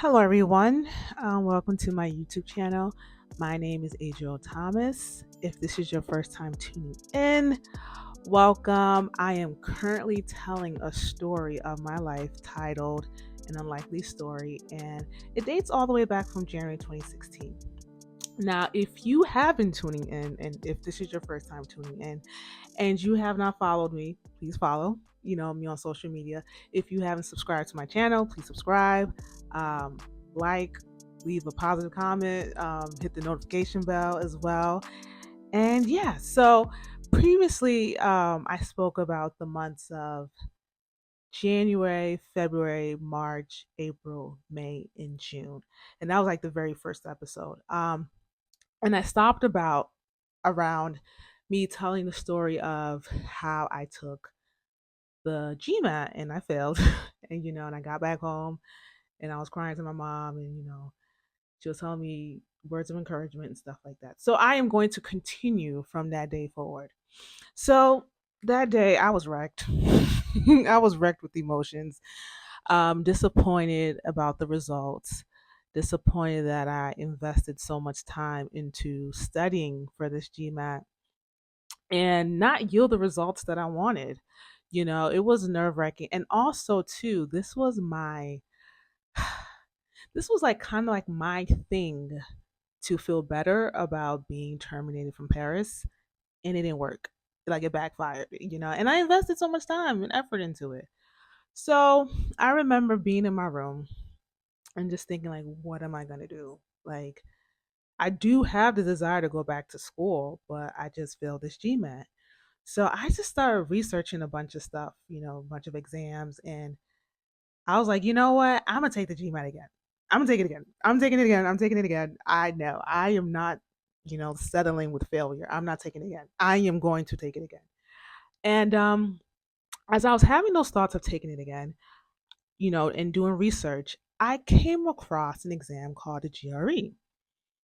Hello, everyone. Welcome to my YouTube channel. My name is Adriel Thomas. If this is your first time tuning in, welcome. I am currently telling a story of my life titled An Unlikely Story, and it dates all the way back from January 2016. Now, if you have been tuning in, and if this is your first time tuning in, and you have not followed me, please follow. Me on social media. If you haven't subscribed to my channel, please subscribe, um, like, leave a positive comment, hit the notification bell as well. And yeah, so previously I spoke about the months of January, February, March, April, May, and June, and that was like the very first episode. And I stopped about around me telling the story of how I took the GMAT and I failed. And I got back home and I was crying to my mom, and she was telling me words of encouragement and stuff like that. So I am going to continue from that day forward. So that day I was wrecked. I was wrecked with emotions, disappointed about the results, disappointed that I invested so much time into studying for this GMAT and not yield the results that I wanted. It was nerve wracking. And also, too, this was like kind of like my thing to feel better about being terminated from Paris. And it didn't work. Like it backfired. And I invested so much time and effort into it. So I remember being in my room and just thinking, like, what am I going to do? Like, I do have the desire to go back to school, but I just failed this GMAT. So I just started researching a bunch of stuff, a bunch of exams. And I was like, you know what? I'm going to take the GMAT again. I'm going to take it again. I'm taking it again. I'm taking it again. I know I am not, settling with failure. I'm not taking it again. I am going to take it again. And as I was having those thoughts of taking it again, and doing research, I came across an exam called the GRE.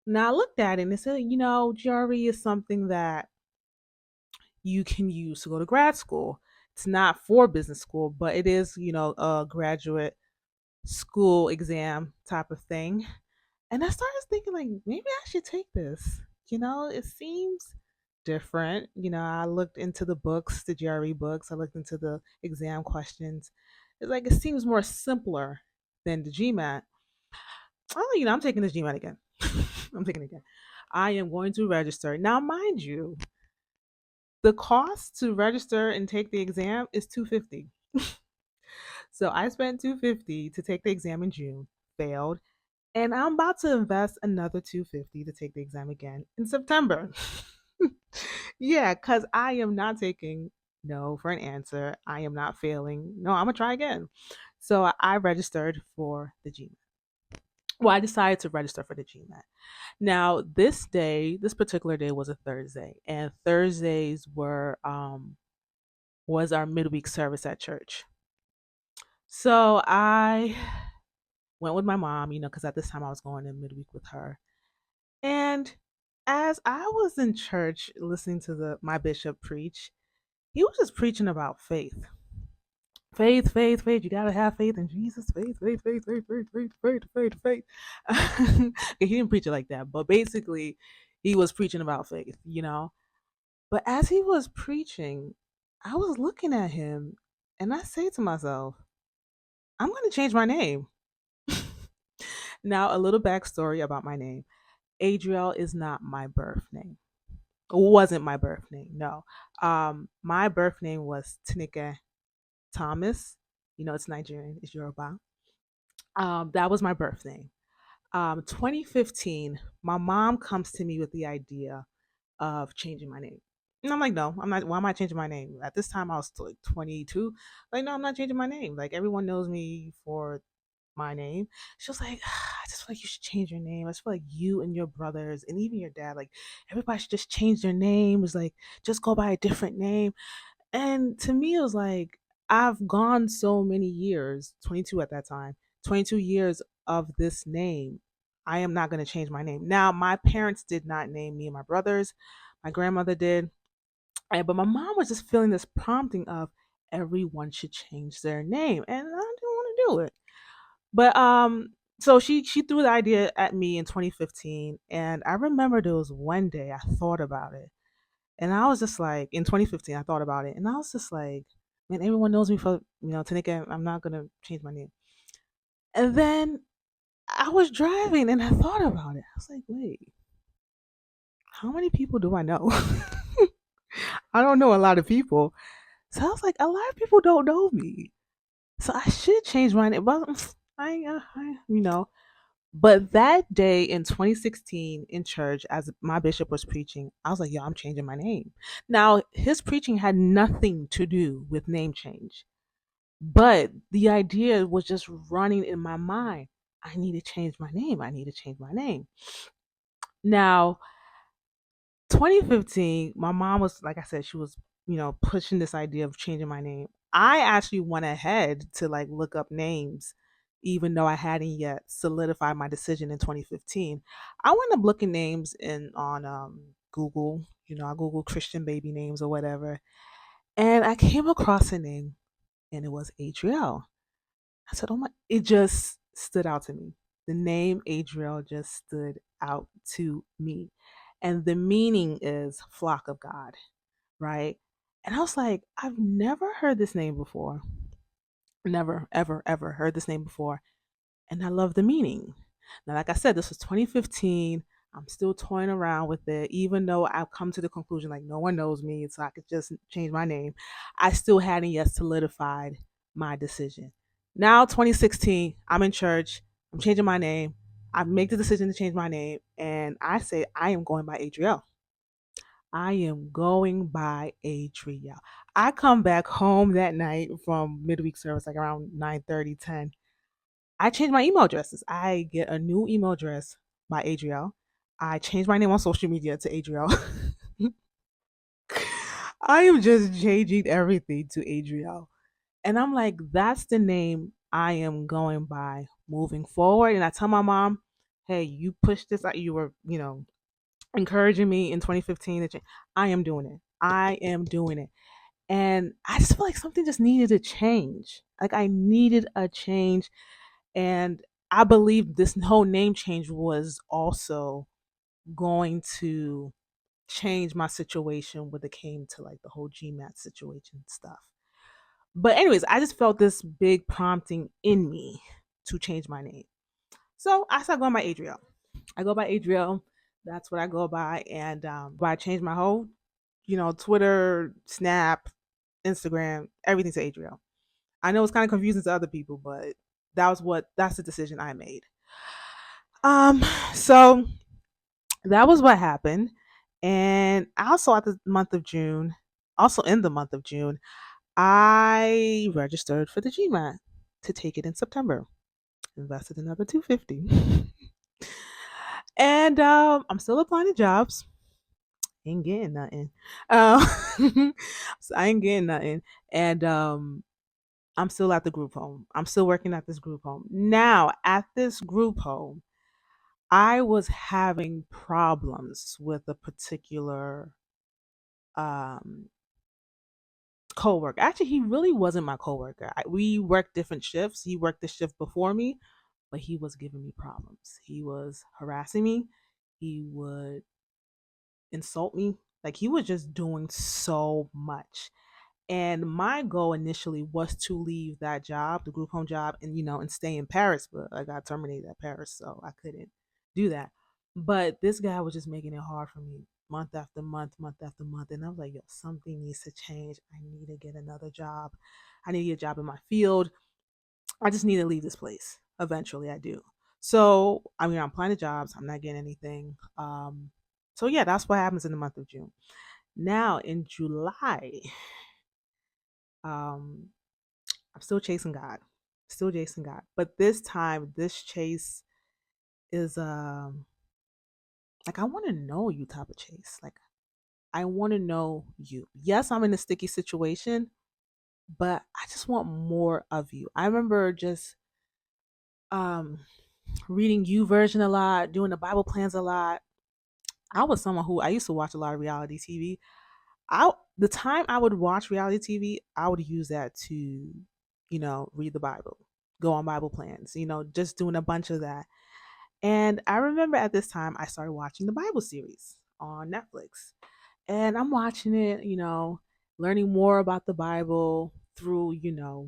Now I looked at it and it said, GRE is something that you can use to go to grad school. It's not for business school, but it is, a graduate school exam type of thing. And I started thinking, like, maybe I should take this. It seems different. I looked into the books, the GRE books, I looked into the exam questions. It's like it seems more simpler than the GMAT. Oh, I'm taking this GMAT again. I'm taking it again. I am going to register. Now, mind you, the cost to register and take the exam is $250. So I spent $250 to take the exam in June, failed, and I'm about to invest another $250 to take the exam again in September. Yeah, because I am not taking no for an answer. I am not failing. No, I'm gonna try again. So I registered for the GMAT. Well, I decided to register for the GMAT. Now, this particular day was a Thursday, and Thursdays was our midweek service at church. So I went with my mom, because at this time I was going in midweek with her. And as I was in church listening to the my bishop preach, he was just preaching about faith. Faith, faith, faith. You gotta have faith in Jesus. Faith, faith, faith, faith, faith, faith, faith, faith, faith. He didn't preach it like that, but basically, he was preaching about faith. But as he was preaching, I was looking at him, and I say to myself, "I'm going to change my name." Now, a little backstory about my name: Adriel is not my birth name. It wasn't my birth name. No, my birth name was Tinike Thomas. It's Nigerian. It's Yoruba. That was my birth name. 2015, my mom comes to me with the idea of changing my name. And I'm like, no, I'm not. Why am I changing my name? At this time, I was still like 22. Like, no, I'm not changing my name. Like, everyone knows me for my name. She was like, I just feel like you should change your name. I just feel like you and your brothers and even your dad, like, everybody should just change their name. It's like, just go by a different name. And to me, it was like, I've gone so many years, 22 at that time, 22 years of this name. I am not going to change my name. Now, my parents did not name me and my brothers. My grandmother did. But my mom was just feeling this prompting of everyone should change their name. And I didn't want to do it. But So she threw the idea at me in 2015, and I remember there was one day I thought about it, and I was just like, in 2015 I thought about it, and I was just like, man, everyone knows me for Tanika. I'm not gonna change my name. And then I was driving and I thought about it. I was like, wait, how many people do I know? I don't know a lot of people. So I was like, a lot of people don't know me. So I should change my name. But But that day in 2016 in church, as my bishop was preaching, I was like, yo, I'm changing my name. Now, his preaching had nothing to do with name change, but the idea was just running in my mind. I need to change my name. I need to change my name. Now, 2015, my mom was, like I said, she was, pushing this idea of changing my name. I actually went ahead to like look up names, even though I hadn't yet solidified my decision in 2015. I went up looking names in on Google. I Googled Christian baby names or whatever, and I came across a name, and it was Adriel. I said, "Oh my!" It just stood out to me. The name Adriel just stood out to me, and the meaning is flock of God, right? And I was like, I've never heard this name before. Never, ever, ever heard this name before, and I love the meaning. Now, like I said, this was 2015. I'm still toying around with it, even though I've come to the conclusion like no one knows me, so I could just change my name. I still hadn't yet solidified my decision. Now, 2016, I'm in church. I'm changing my name. I make the decision to change my name, and I say I am going by Adriel. I am going by Adriel. I come back home that night from midweek service, like around 9:30, 10. I change my email addresses. I get a new email address by Adriel. I change my name on social media to Adriel. I am just changing everything to Adriel. And I'm like, that's the name I am going by moving forward. And I tell my mom, hey, you pushed this out. You were, encouraging me in 2015 to change. I am doing it. I am doing it. And I just feel like something just needed a change. Like I needed a change. And I believe this whole name change was also going to change my situation when it came to like the whole GMAT situation stuff. But anyways, I just felt this big prompting in me to change my name. So I started going by Adriel. I go by Adriel. That's what I go by. And I changed my whole, Twitter, Snap, Instagram, everything to Adriel. I know it's kind of confusing to other people, but that's the decision I made. Um, so that was what happened. And also at the month of June, also in the month of June, I registered for the GMAT to take it in September. Invested another 250. And I'm still applying to jobs. Ain't getting nothing. So I ain't getting nothing. And I'm still at the group home. I'm still working at this group home. Now, at this group home, I was having problems with a particular um coworker. Actually, he really wasn't my coworker. We worked different shifts. He worked the shift before me, but he was giving me problems. He was harassing me. He would insult me. Like he was just doing so much. And my goal initially was to leave that job, the group home job, and and stay in Paris, but I got terminated at Paris, so I couldn't do that. But this guy was just making it hard for me month after month, month after month. And I was like, yo, something needs to change. I need to get another job. I need to get a job in my field. I just need to leave this place. Eventually I do. So I'm applying to jobs. I'm not getting anything. So yeah, that's what happens in the month of June. Now in July, um, I'm still chasing God. Still chasing God. But this time, this chase is like I want to know you type of chase. Like I want to know you. Yes, I'm in a sticky situation, but I just want more of you. I remember just um reading you version a lot, doing the Bible plans a lot. I was someone who I used to watch a lot of reality TV. The time I would watch reality TV, I would use that to, read the Bible. go on Bible plans, just doing a bunch of that. And I remember at this time I started watching the Bible series on Netflix. And I'm watching it, learning more about the Bible through,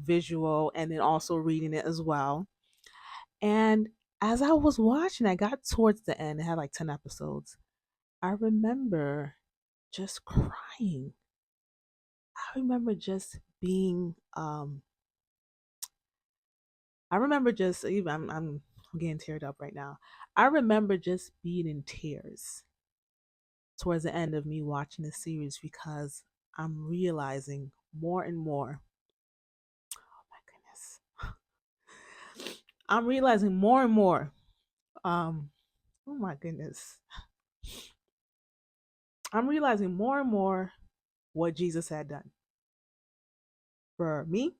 visual and then also reading it as well. And as I was watching, I got towards the end, it had like 10 episodes. I remember just crying. I remember just being I remember just even I'm getting teared up right now. I remember just being in tears towards the end of me watching the series because I'm realizing more and more. Oh my goodness. I'm realizing more and more. Um, oh my goodness. I'm realizing more and more what Jesus had done for me,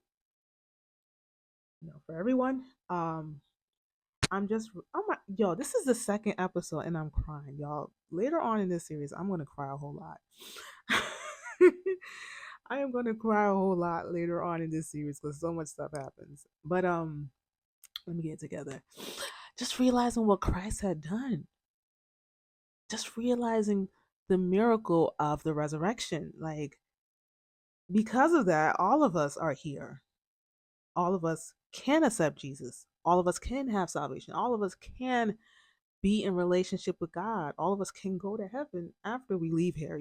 for everyone. I'm just, oh my, yo, this is the second episode and I'm crying, y'all. Later on in this series, I'm gonna cry a whole lot. I am gonna cry a whole lot later on in this series because so much stuff happens. But let me get it together. Just realizing what Christ had done. Just realizing the miracle of the resurrection. Like, because of that, all of us are here. All of us can accept Jesus. All of us can have salvation. All of us can be in relationship with God. All of us can go to heaven after we leave here,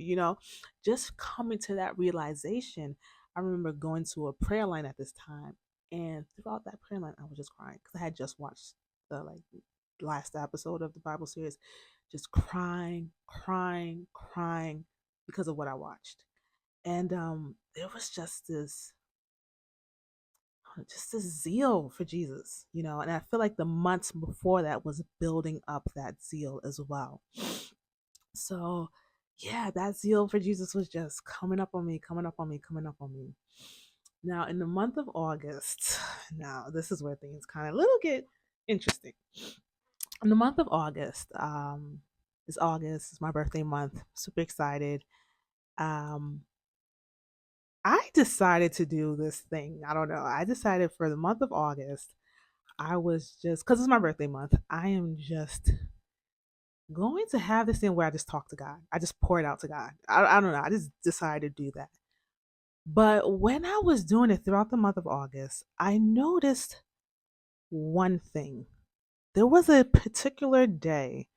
Just coming to that realization. I remember going to a prayer line at this time, and throughout that prayer line, I was just crying because I had just watched the last episode of the Bible series, just crying, crying, crying because of what I watched. And there was just this zeal for Jesus, and I feel like the months before that was building up that zeal as well. So, yeah, that zeal for Jesus was just coming up on me, coming up on me, coming up on me. Now, in the month of August, now this is where things kind of little get interesting. In the month of August, it's August, it's my birthday month, super excited. Um, I decided to do this thing. I don't know. I decided for the month of August, I was just, because it's my birthday month, I am just going to have this thing where I just talk to God. I just pour it out to God. I don't know. I just decided to do that. But when I was doing it throughout the month of August, I noticed one thing. There was a particular day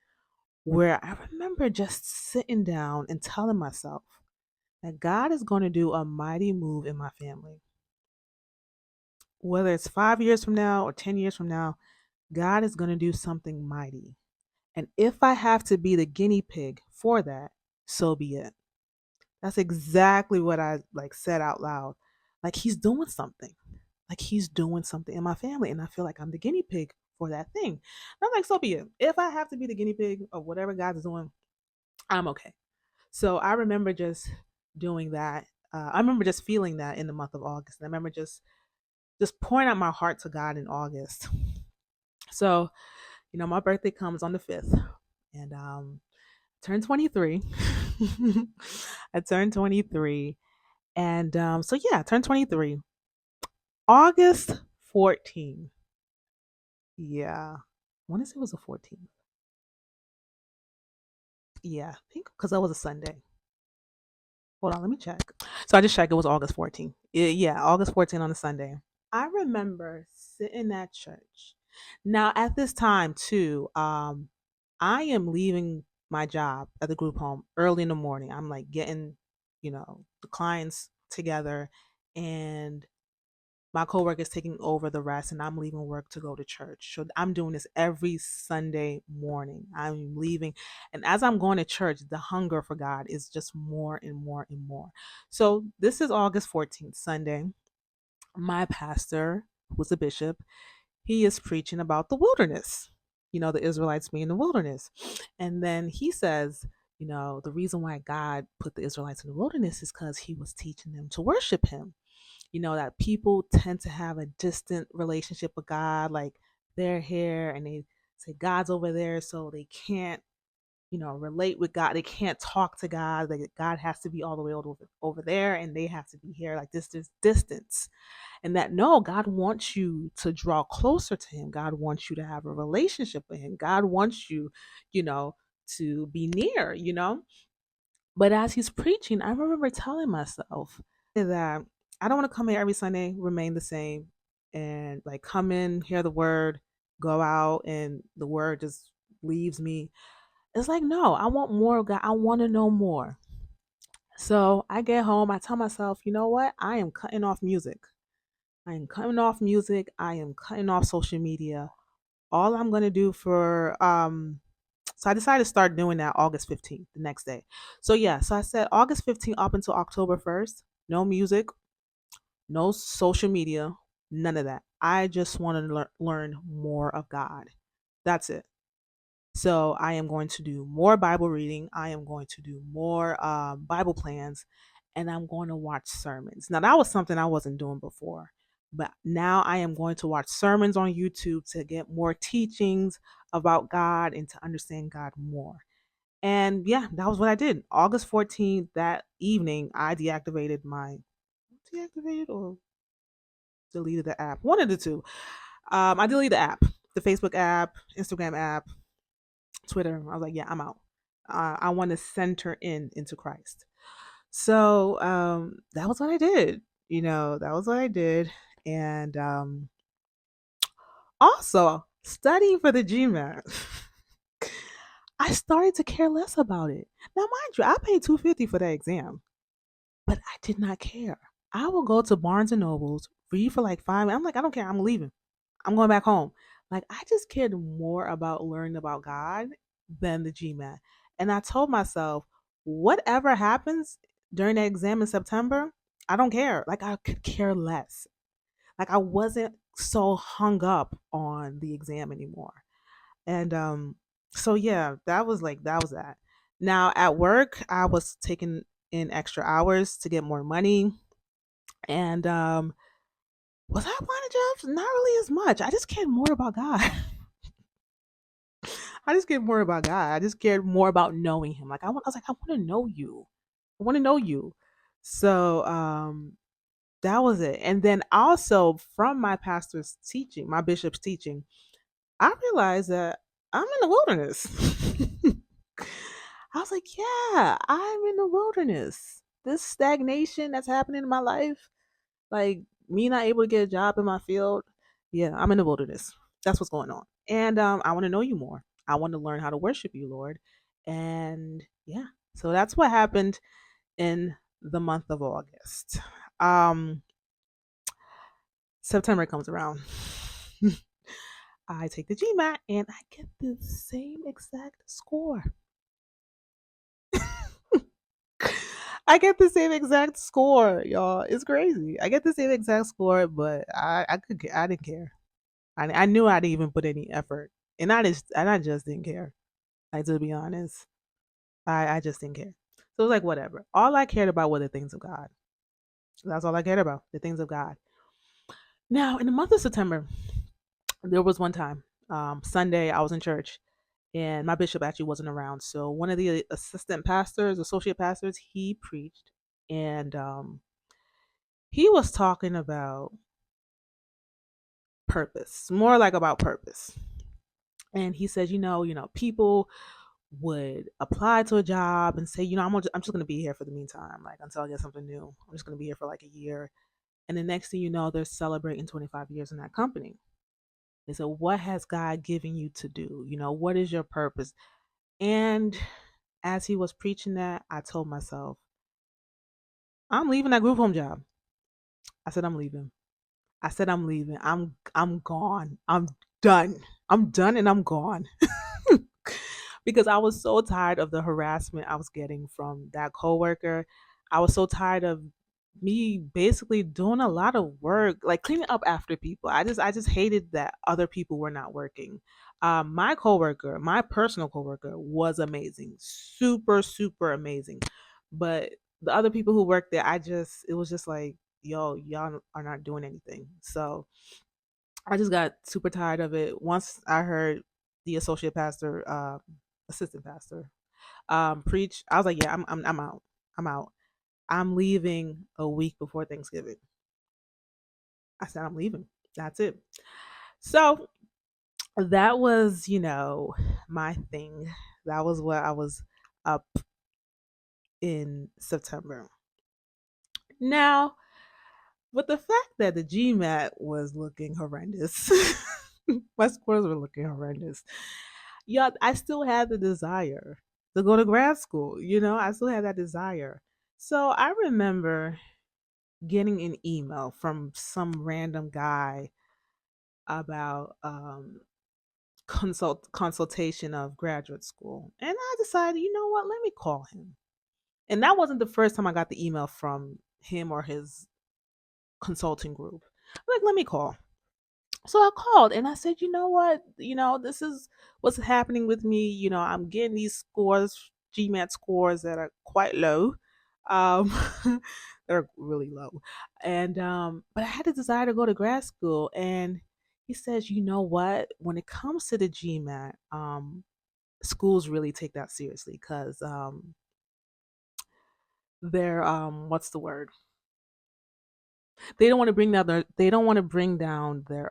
where I remember just sitting down and telling myself that God is going to do a mighty move in my family. Whether it's 5 years from now or 10 years from now, God is going to do something mighty. And if I have to be the guinea pig for that, so be it. That's exactly what I said out loud. Like he's doing something. Like he's doing something in my family. And I feel like I'm the guinea pig for that thing. And I'm like, so be it. If I have to be the guinea pig of whatever God's doing, I'm okay. So I remember just doing that. I remember just feeling that in the month of August. And I remember just pouring out my heart to God in August. So, my birthday comes on the 5th. And turned 23. I turned 23. And so yeah, I turned 23. August 14th. Yeah. I want to say it was the 14th. Yeah, I think because that was a Sunday. Hold on, let me check. So I just checked. It was August 14th. Yeah, August 14th on a Sunday. I remember sitting at church. Now at this time too, I am leaving my job at the group home early in the morning. I'm like getting, the clients together, and my coworker is taking over the rest, and I'm leaving work to go to church. So I'm doing this every Sunday morning. I'm leaving, and as I'm going to church, the hunger for God is just more and more and more. So this is August 14th, Sunday. My pastor, who's a bishop, he is preaching about the wilderness, the Israelites being in the wilderness. And then he says, the reason why God put the Israelites in the wilderness is because he was teaching them to worship him. That people tend to have a distant relationship with God, like they're here and they say God's over there, so they can't, relate with God. They can't talk to God. Like God has to be all the way over there, and they have to be here. Like this distance. And that no, God wants you to draw closer to Him. God wants you to have a relationship with Him. God wants you, you know, to be near. But as He's preaching, I remember telling myself that I don't want to come here every Sunday, remain the same, and like come in, hear the word, go out, and the word just leaves me. It's like, no, I want more of God. I want to know more. So I get home, I tell myself, you know what? I am cutting off music. I am cutting off music. I am cutting off social media. All I'm gonna do for so I decided to start doing that August 15th, the next day. So yeah, so I said August 15th up until October 1st, no music, no social media, none of that. I just want to learn more of God. That's it. So I am going to do more Bible reading. I am going to do more Bible plans, and I'm going to watch sermons. Now that was something I wasn't doing before, but now I am going to watch sermons on YouTube to get more teachings about God and to understand God more. And yeah, that was what I did. August 14th, that evening, I deactivated or deleted the app. One of the two. I deleted the app, the Facebook app, Instagram app, Twitter. I was like, yeah, I'm out. I want to center into Christ. So that was what I did. That was what I did. And also studying for the GMAT, I started to care less about it. Now, mind you, I paid $250 for that exam, but I did not care. I will go to Barnes and Nobles, read for like 5 minutes. I'm like, I don't care. I'm leaving. I'm going back home. Like, I just cared more about learning about God than the GMAT. And I told myself, whatever happens during that exam in September, I don't care. Like, I could care less. Like, I wasn't so hung up on the exam anymore. And so yeah, that was that. Now at work, I was taking in extra hours to get more money. And was I applying to jobs? Not really as much. I just cared more about God. I just cared more about God. I just cared more about knowing Him. I was like, I want to know you. I want to know you. So that was it. And then also from my pastor's teaching, my bishop's teaching, I realized that I'm in the wilderness. I was like, yeah, I'm in the wilderness. This stagnation that's happening in my life, like me not able to get a job in my field, yeah, I'm in the wilderness. That's what's going on. And I want to know you more. I want to learn how to worship you, Lord. And yeah, so that's what happened in the month of August. Um, September comes around. I take the GMAT and I get the same exact score. I get the same exact score, y'all. It's crazy. I get the same exact score, but I didn't care. I knew I didn't even put any effort, and I just didn't care. Like to be honest, I just didn't care. So it was like whatever. All I cared about were the things of God. That's all I cared about, the things of God. Now in the month of September, there was one time, Sunday, I was in church, and my bishop actually wasn't around. So one of the assistant pastors, associate pastors, he preached, and he was talking about purpose, more like about purpose. And he says, people would apply to a job and say, I'm just going to be here for the meantime, like until I get something new. I'm just going to be here for like a year. And the next thing you know, they're celebrating 25 years in that company. They said, what has God given you to do? What is your purpose? And as he was preaching that, I told myself, I'm leaving that group home job. I said, I'm leaving. I said, I'm leaving. I'm gone. I'm done. I'm done and I'm gone. Because I was so tired of the harassment I was getting from that coworker. I was so tired of me basically doing a lot of work, like cleaning up after people. I just hated that other people were not working. My coworker, my personal coworker, was amazing, super super amazing, but the other people who worked there, it was just like, yo, y'all are not doing anything. So I just got super tired of it. Once I heard the associate pastor, assistant pastor. Preach. I was like, yeah, I'm out. I'm out. I'm leaving a week before Thanksgiving. I said I'm leaving. That's it. So that was, my thing. That was what I was up in September. Now, with the fact that the GMAT was looking horrendous, my scores were looking horrendous. Yeah, I still had the desire to go to grad school. I still had that desire. So I remember getting an email from some random guy about consultation of graduate school, and I decided, you know what, let me call him. And that wasn't the first time I got the email from him or his consulting group. I'm like, let me call. So I called and I said, you know what? This is what's happening with me. I'm getting these scores, GMAT scores that are quite low. Um, they're really low. And but I had a desire to go to grad school. And he says, you know what? When it comes to the GMAT, schools really take that seriously because they're what's the word? They don't want to bring down their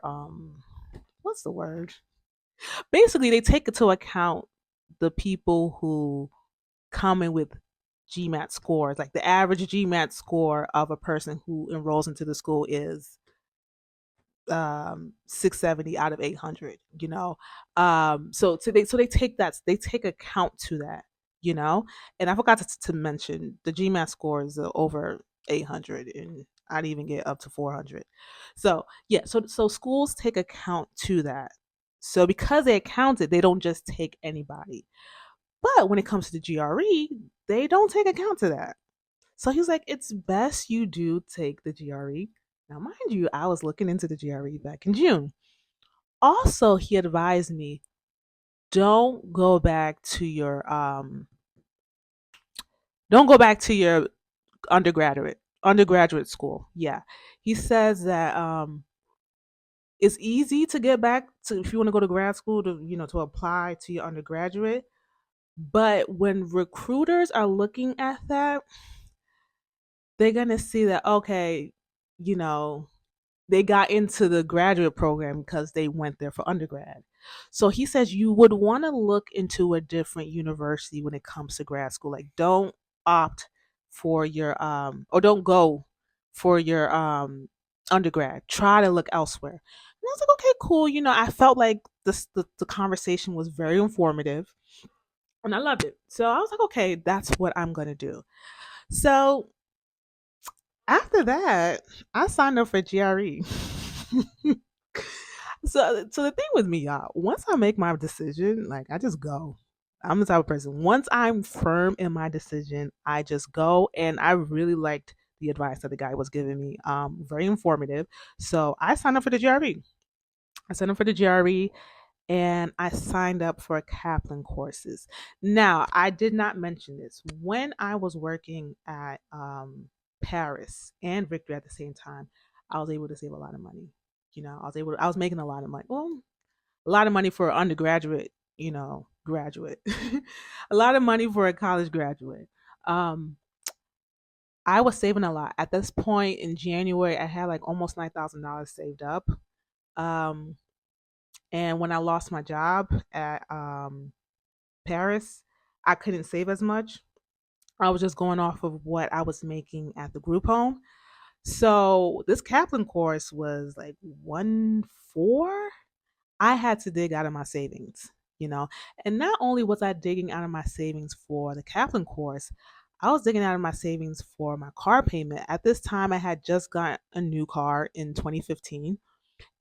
what's the word? Basically they take into account the people who come in with GMAT scores. Like the average GMAT score of a person who enrolls into the school is 670 out of 800, so they take account to that, and I forgot to mention the GMAT scores are over 800, and I'd even get up to 400. So yeah, so schools take account to that. So because they account it, they don't just take anybody. But when it comes to the GRE, they don't take account to that. So he's like, it's best you do take the GRE. Now, mind you, I was looking into the GRE back in June. Also, he advised me, don't go back to your undergraduate school. Yeah. He says that it's easy to get back to, if you want to go to grad school, to apply to your undergraduate. But when recruiters are looking at that, they're gonna see that, okay, you know, they got into the graduate program because they went there for undergrad. So he says you would want to look into a different university when it comes to grad school. Like, don't opt for your or don't go for your undergrad. Try to look elsewhere. And I was like, okay, cool. I felt like the conversation was very informative and I loved it. So I was like, okay, that's what I'm gonna do. So after that, I signed up for GRE. So the thing with me, y'all, once I make my decision, like I just go. I'm the type of person. Once I'm firm in my decision, I just go. And I really liked the advice that the guy was giving me. Very informative. So I signed up for the GRE. I signed up for the GRE and I signed up for Kaplan courses. Now, I did not mention this. When I was working at Paris and Victory at the same time, I was able to save a lot of money. I was making a lot of money. Well, a lot of money for an undergraduate, graduate. A lot of money for a college graduate. Um, I was saving a lot. At this point in January, I had like almost $9,000 saved up. Um, and when I lost my job at Paris, I couldn't save as much. I was just going off of what I was making at the group home. So this Kaplan course was like 1.4. I had to dig out of my savings, you know. And not only was I digging out of my savings for the Kaplan course, I was digging out of my savings for my car payment. At this time, I had just got a new car in 2015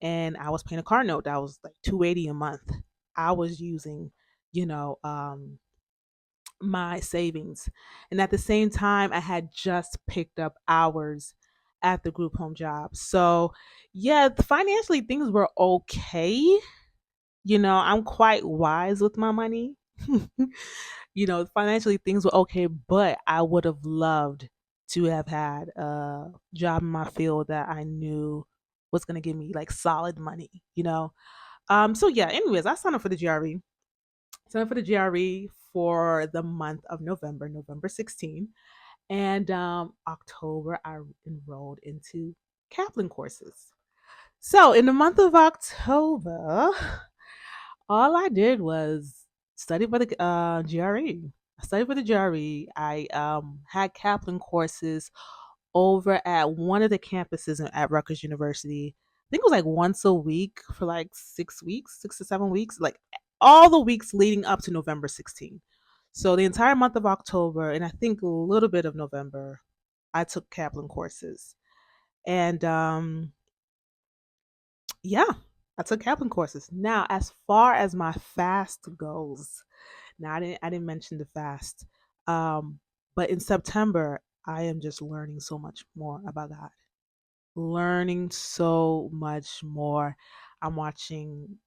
and I was paying a car note that was like 280 a month. I was using, you know, my savings. And at the same time, I had just picked up hours at the group home job. So, yeah, financially things were okay. I'm quite wise with my money. Financially things were okay, but I would have loved to have had a job in my field that I knew was going to give me like solid money. So yeah, anyways, I signed up for the GRE. Studying for the GRE for the month of November, November 16th. And October, I enrolled into Kaplan courses. So in the month of October, all I did was study for the GRE. I studied for the GRE. I had Kaplan courses over at one of the campuses at Rutgers University. I think it was like once a week for like 6 weeks, 6 to 7 weeks, like all the weeks leading up to November 16th. So the entire month of October and I think a little bit of November, I took Kaplan courses. And yeah, I took Kaplan courses. Now, as far as my fast goes, now I didn't mention the fast. Um, but in September, I am just learning so much more about God. Learning so much more. I'm watching,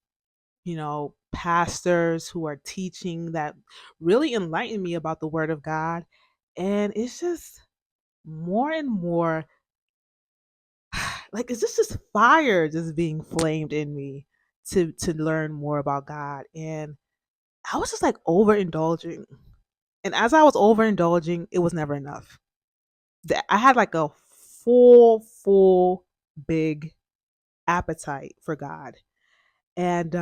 pastors who are teaching that really enlighten me about the word of God. And it's just more and more like it's just fire just being flamed in me to learn more about God. And I was just like overindulging. And as I was overindulging, it was never enough. I had like a full, big appetite for God. And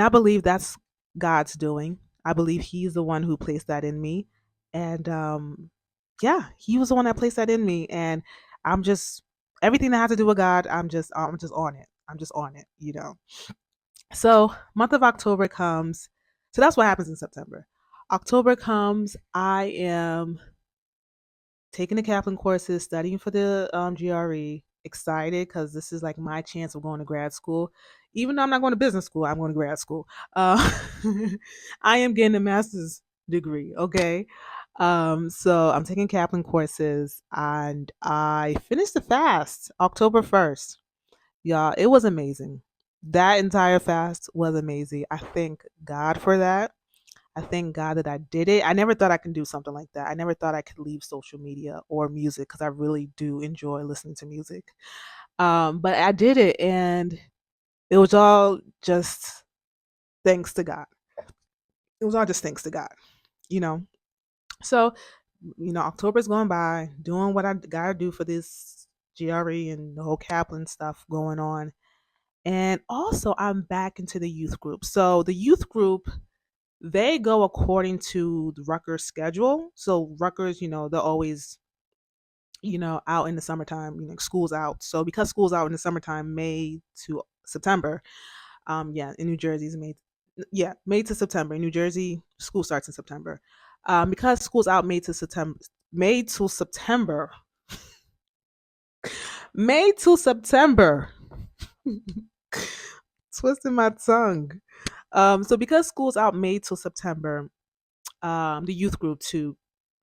I believe that's God's doing. I believe he's the one who placed that in me. And yeah, he was the one that placed that in me. And I'm just everything that has to do with God, I'm just on it. I'm just on it. So month of October comes. So that's what happens in September. October comes, I am taking the Kaplan courses, studying for the GRE, excited because this is like my chance of going to grad school. Even though I'm not going to business school, I'm going to grad school. I am getting a master's degree. Okay. So I'm taking Kaplan courses and I finished the fast October 1st. Y'all, it was amazing. That entire fast was amazing. I thank God for that. I thank God that I did it. I never thought I could do something like that. I never thought I could leave social media or music because I really do enjoy listening to music. But I did it, and it was all just thanks to God. It was all just thanks to God, you know. So, October's going by, doing what I gotta do for this GRE and the whole Kaplan stuff going on. And also, I'm back into the youth group. So the youth group, they go according to the Rutgers schedule. So Rutgers, they're always, out in the summertime, school's out. So because school's out in the summertime, May to September, yeah, in New Jersey's May, yeah, May to September. In New Jersey, school starts in September. Because school's out May to September, May to September, twisting my tongue. So because school's out May to September, the youth group too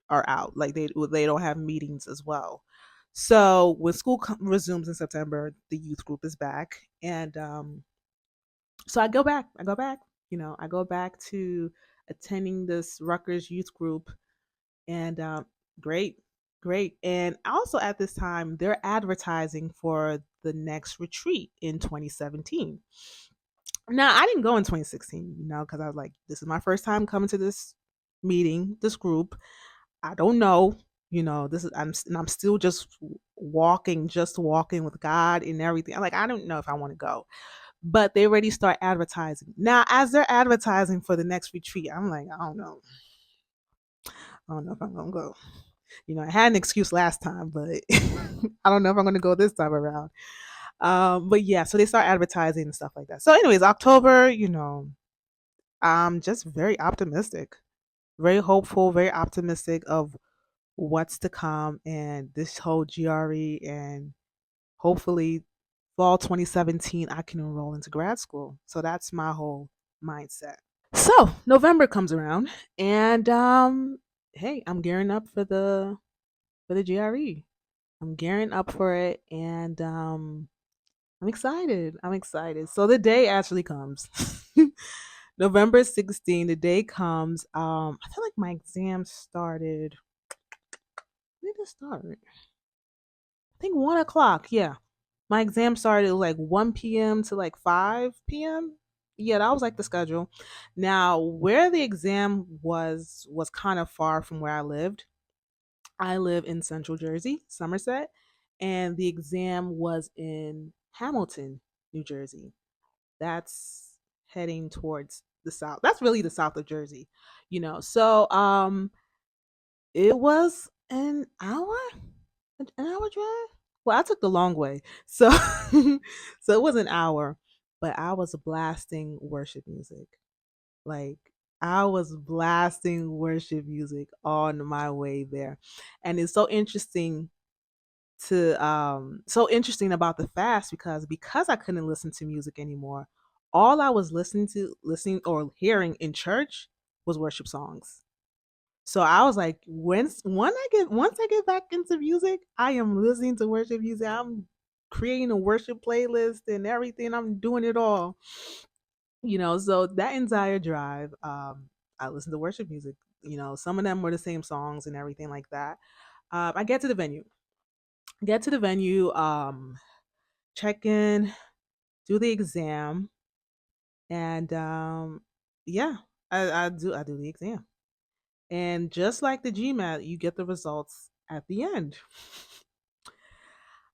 are out. Like they don't have meetings as well. So when school resumes in September, the youth group is back, and so I go back. I go back. I go back to attending this Rutgers youth group, and great, great. And also at this time, they're advertising for the next retreat in 2017. Now I didn't go in 2016, because I was like, this is my first time coming to this meeting, this group. I don't know. This is I'm still just walking with God and everything. I'm like, I don't know if I want to go. But they already start advertising. Now, as they're advertising for the next retreat, I'm like, I don't know. I don't know if I'm gonna go. I had an excuse last time, but I don't know if I'm gonna go this time around. But yeah, so they start advertising and stuff like that. So, anyways, October, I'm just very optimistic, very hopeful, very optimistic of what's to come and this whole GRE, and hopefully fall 2017 I can enroll into grad school. So that's my whole mindset. So November comes around, and hey, I'm gearing up for the GRE. I'm gearing up for it, and I'm excited. I'm excited. So the day actually comes. November 16th, the day comes. I feel like my exam started. When did it start? I think 1 o'clock. Yeah. My exam started at like 1 p.m. to like 5 p.m. Yeah, that was like the schedule. Now, where the exam was kind of far from where I lived. I live in Central Jersey, Somerset, and the exam was in Hamilton, New Jersey. That's heading towards the south. That's really the south of Jersey, you know. So, it was an hour drive. Well, I took the long way, so so it was an hour, but I was blasting worship music. Like I was blasting worship music on my way there. And it's so interesting about the fast because I couldn't listen to music anymore. All I was listening or hearing in church was worship songs. So I was like, once I get back into music, I am listening to worship music. I'm creating a worship playlist and everything. I'm doing it all. So that entire drive, I listened to worship music. Some of them were the same songs and everything like that. I get to the venue, check in, do the exam, and yeah, I do the exam. And just like the GMAT, you get the results at the end.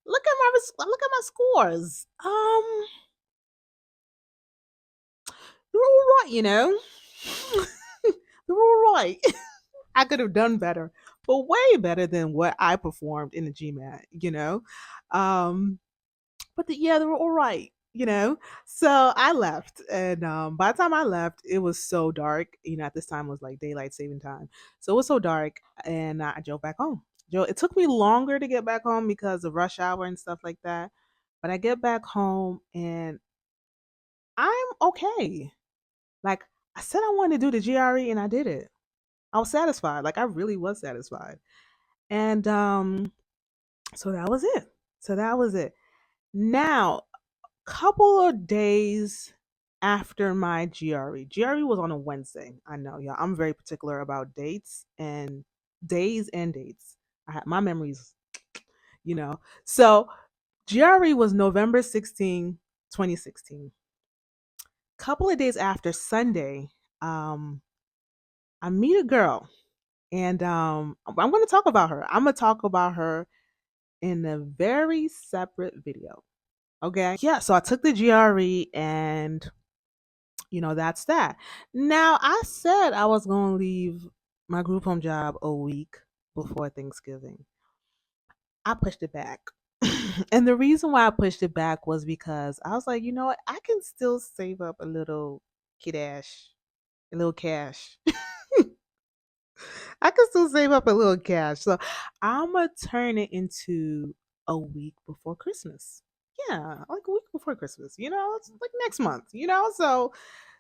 Look at my scores. They're all right, you know. They're all right. I could have done better, but way better than what I performed in the GMAT. Um, yeah, they were all right. So I left, and by the time I left, it was so dark. At this time it was like daylight saving time, so it was so dark, and I drove back home. It took me longer to get back home because of rush hour and stuff like that, but I get back home and I'm okay. Like I said, I wanted to do the GRE, and I did it. I was satisfied. Like I really was satisfied. And so that was it. So that was it. Now, couple of days after my GRE. GRE was on a Wednesday. I know, yeah. I'm very particular about dates and days and dates. My memories, you know. So GRE was November 16, 2016. Couple of days after Sunday, um, I meet a girl, and I'm going to talk about her. I'm going to talk about her in a very separate video. Okay. Yeah. So I took the GRE, and that's that. Now I said I was going to leave my group home job a week before Thanksgiving. I pushed it back. And the reason why I pushed it back was because I was like, you know what? I can still save up a little cash, a little cash. I can still save up a little cash. So I'm going to turn it into a week before Christmas. Yeah, like a week before Christmas. It's like next month.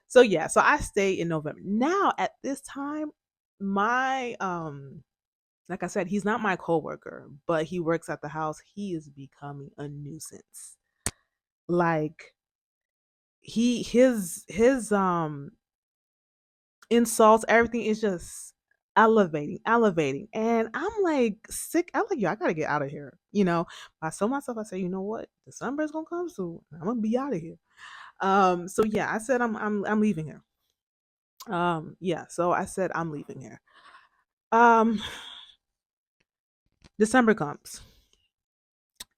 So yeah, so I stay in November. Now at this time, my like I said, he's not my coworker, but he works at the house. He is becoming a nuisance. Like his insults, everything is just elevating. And I'm like sick. I'm like, yo, I gotta get out of here. I told myself, I said, you know what? December is gonna come soon. I'm gonna be out of here. So yeah, I said I'm leaving here. Yeah, so I said I'm leaving here. Um December comes.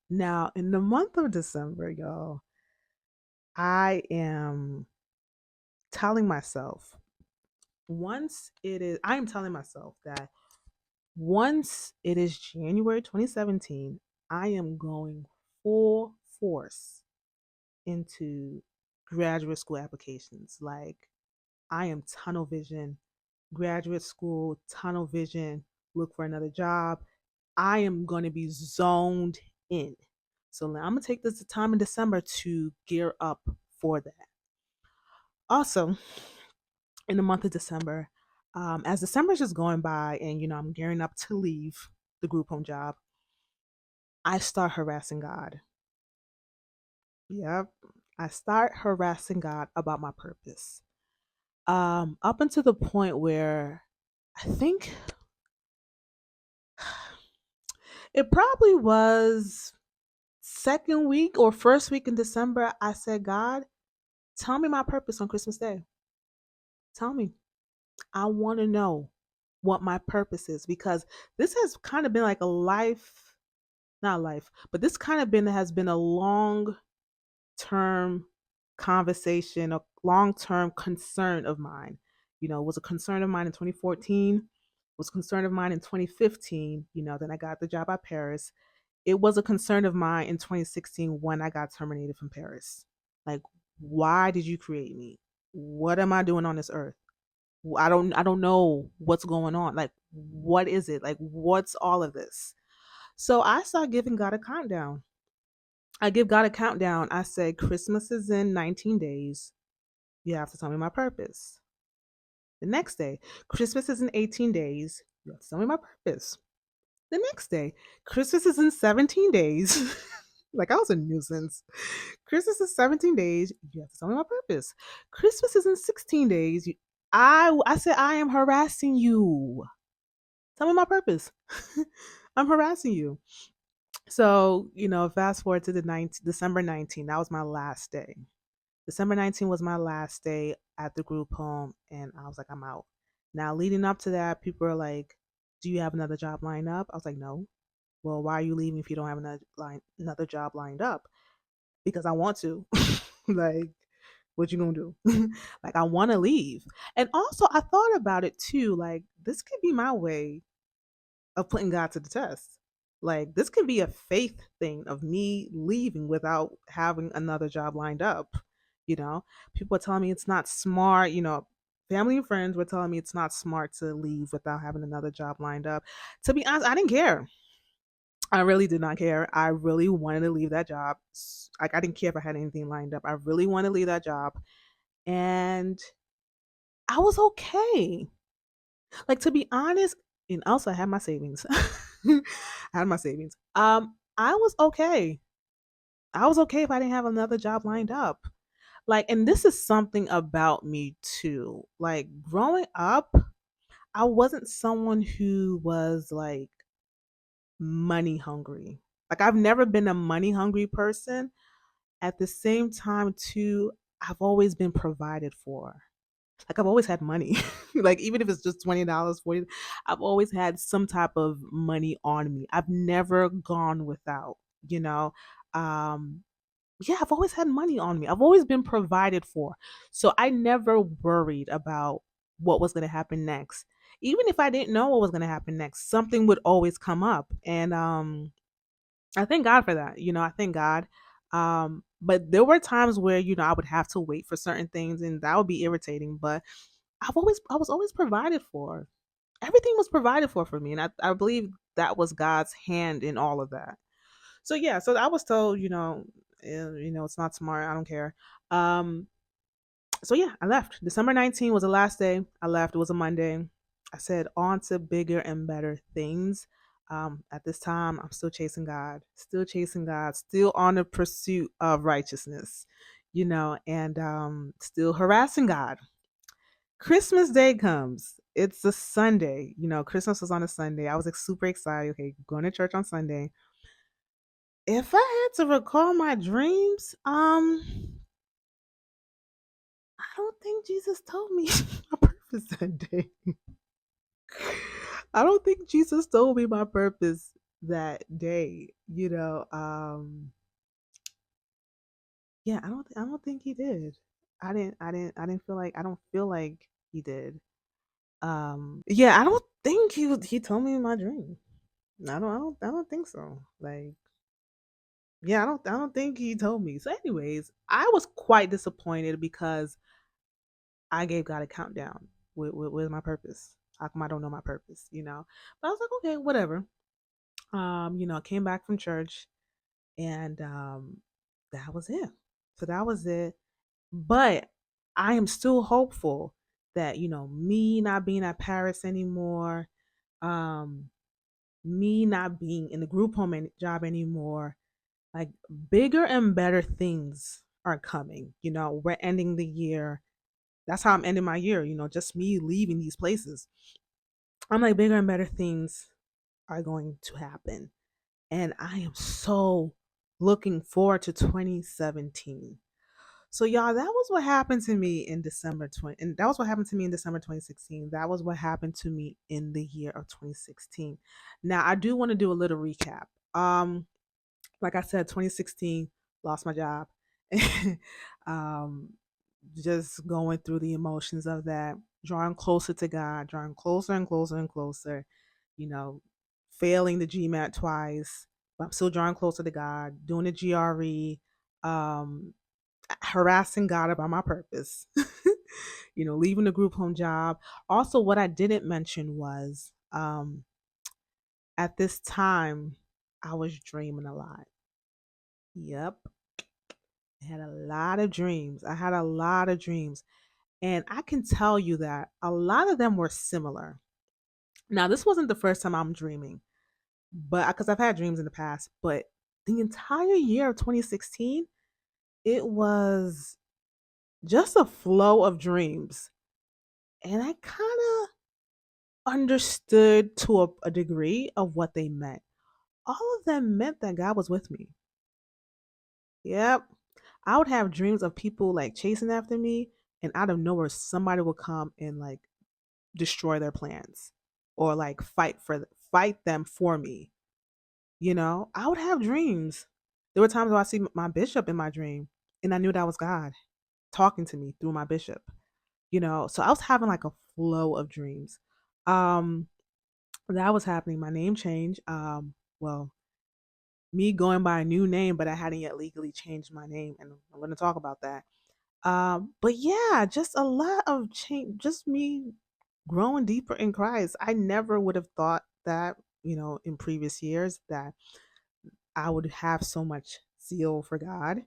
Now, in the month of December, y'all, I am telling myself I am telling myself that once it is January 2017, I am going full force into graduate school applications. Like, I am tunnel vision, graduate school, tunnel vision, look for another job. I am going to be zoned in. So I'm going to take this time in December to gear up for that. Also, in the month of December, as December is just going by and, I'm gearing up to leave the group home job, I start harassing God. Yep. I start harassing God about my purpose. Up until the point where I think it probably was second week or first week in December, I said, God, Tell me my purpose on Christmas Day. Tell me. I want to know what my purpose is because this has kind of been like a life, not life, but this kind of been has been a long term conversation, a long term concern of mine. It was a concern of mine in 2014, was a concern of mine in 2015, then I got the job at Paris. It was a concern of mine in 2016 when I got terminated from Paris. Like, why did you create me? What am I doing on this earth? I don't know what's going on. Like, what is it? Like, what's all of this? So I started giving God a countdown. I give God a countdown. I said, Christmas is in 19 days. You have to tell me my purpose. The next day, Christmas is in 18 days. You have to tell me my purpose. The next day, Christmas is in 17 days. Like I was a nuisance. Christmas is 17 days. You have to tell me my purpose. Christmas is in 16 days. I said I am harassing you. Tell me my purpose. I'm harassing you. So, fast forward to the December 19th. That was my last day. December 19th was my last day at the group home, and I was like, I'm out. Now, leading up to that, people are like, do you have another job lined up? I was like, no. Well, why are you leaving if you don't have another job lined up? Because I want to. Like, what you gonna do? Like, I want to leave. And also, I thought about it too. Like, this could be my way of putting God to the test. Like, this could be a faith thing of me leaving without having another job lined up. You know, people are telling me it's not smart. Family and friends were telling me it's not smart to leave without having another job lined up. To be honest, I didn't care. I really did not care. I really wanted to leave that job. Like, I didn't care if I had anything lined up. I really wanted to leave that job. And I was okay. Like, to be honest, and also I had my savings. I had my savings. I was okay. I was okay if I didn't have another job lined up. Like, and this is something about me too. Like, growing up, I wasn't someone who was like money hungry. Like, I've never been a money hungry person. At the same time, too, I've always been provided for. Like, I've always had money. Like, even if it's just $20, 40, I've always had some type of money on me. I've never gone without, you know. Um yeah, I've always had money on me. I've always been provided for. So I never worried about what was going to happen next. Even if I didn't know what was going to happen next, something would always come up. And I thank God for that. I thank God. But there were times where, I would have to wait for certain things and that would be irritating. But I was always provided for. Everything was provided for me. And I believe that was God's hand in all of that. So yeah, so I was told, it's not smart. I don't care. Um, so yeah, I left. December 19th was the last day. I left. It was a Monday. I said on to bigger and better things. At this time, I'm still chasing God, still on the pursuit of righteousness, and still harassing God. Christmas Day comes. It's a Sunday. Christmas was on a Sunday. I was like super excited. Okay, going to church on Sunday. If I had to recall my dreams, I don't think Jesus told me my purpose that day. I don't think Jesus told me my purpose that day. Yeah, I don't think he did. I didn't feel like I don't feel like he did. Yeah, I don't think he told me my dream. I don't think so. Like, yeah, I don't think he told me. So anyways, I was quite disappointed because I gave God a countdown with my purpose. How come I don't know my purpose? But I was like, okay, whatever. I came back from church and that was it. So that was it. But I am still hopeful that, me not being at Paris anymore, um, me not being in the group home job anymore, like bigger and better things are coming. We're ending the year. That's how I'm ending my year, just me leaving these places. I'm like, bigger and better things are going to happen. And I am so looking forward to 2017. So y'all, that was what happened to me in and that was what happened to me in December 2016. That was what happened to me in the year of 2016. Now, I do want to do a little recap. Like I said, 2016, lost my job. um, just going through the emotions of that, drawing closer to God, drawing closer and closer and closer, you know, failing the GMAT twice, but I'm still drawing closer to God, doing the GRE, um, harassing God about my purpose, leaving the group home job. Also, what I didn't mention was at this time, I was dreaming a lot. Yep. I had a lot of dreams. I had a lot of dreams. And I can tell you that a lot of them were similar. Now, this wasn't the first time I'm dreaming, but because I've had dreams in the past, but the entire year of 2016, it was just a flow of dreams. And I kind of understood to a degree of what they meant. All of them meant that God was with me. Yep. I would have dreams of people like chasing after me, and out of nowhere, somebody would come and like destroy their plans or like fight them for me. I would have dreams. There were times where I see my bishop in my dream, and I knew that was God talking to me through my bishop. So I was having like a flow of dreams. Um, that was happening. My name changed. Well, me going by a new name, but I hadn't yet legally changed my name, and I'm going to talk about that. But yeah, just a lot of change, just me growing deeper in Christ. I never would have thought that, in previous years that I would have so much zeal for God,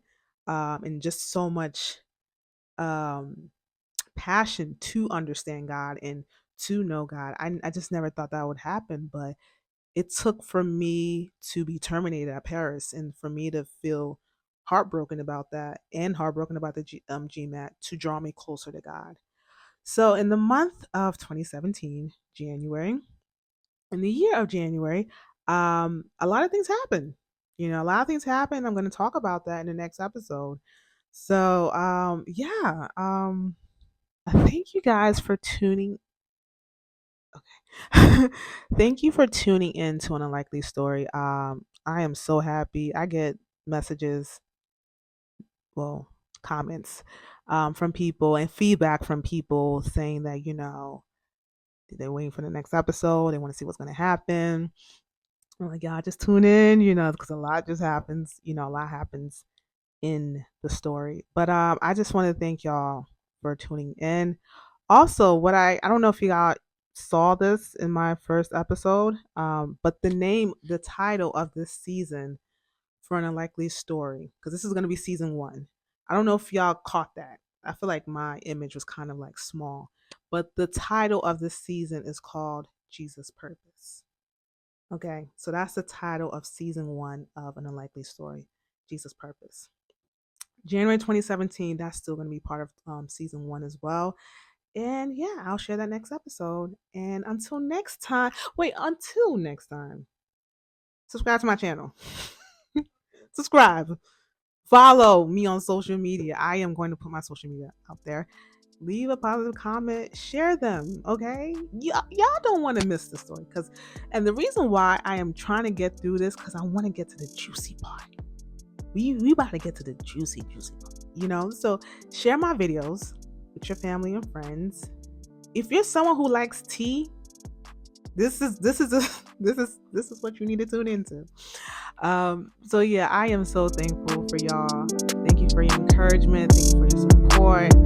and just so much um, passion to understand God and to know God. I just never thought that would happen, but it took for me to be terminated at Paris and for me to feel heartbroken about that and heartbroken about the GMAT to draw me closer to God. So in the month of 2017, January, in the year of January, a lot of things happened. A lot of things happened. I'm going to talk about that in the next episode. So, yeah, thank you guys for tuning. Okay. Thank you for tuning in to An Unlikely Story. I am so happy. I get messages, well, comments from people and feedback from people saying that, they're waiting for the next episode. They want to see what's going to happen. I'm like, y'all just tune in, because a lot just happens. A lot happens in the story. But I just want to thank y'all for tuning in. Also, I don't know if y'all saw this in my first episode, but the title of this season for An Unlikely Story, because this is going to be season 1. I don't know if y'all caught that. I feel like my image was kind of like small, but the title of this season is called Jesus Purpose. Okay, so that's the title of season 1 of An Unlikely Story, Jesus Purpose. January 2017, that's still going to be part of season 1 as well. And yeah, I'll share that next episode. And until next time, subscribe to my channel. Subscribe. Follow me on social media. I am going to put my social media out there. Leave a positive comment, share them, okay? Y'all don't want to miss the story, and the reason why I am trying to get through this, because I want to get to the juicy part. We about to get to the juicy part, so share my videos with your family and friends. If you're someone who likes tea, this is what you need to tune into. So yeah, I am so thankful for y'all. Thank you for your encouragement. Thank you for your support.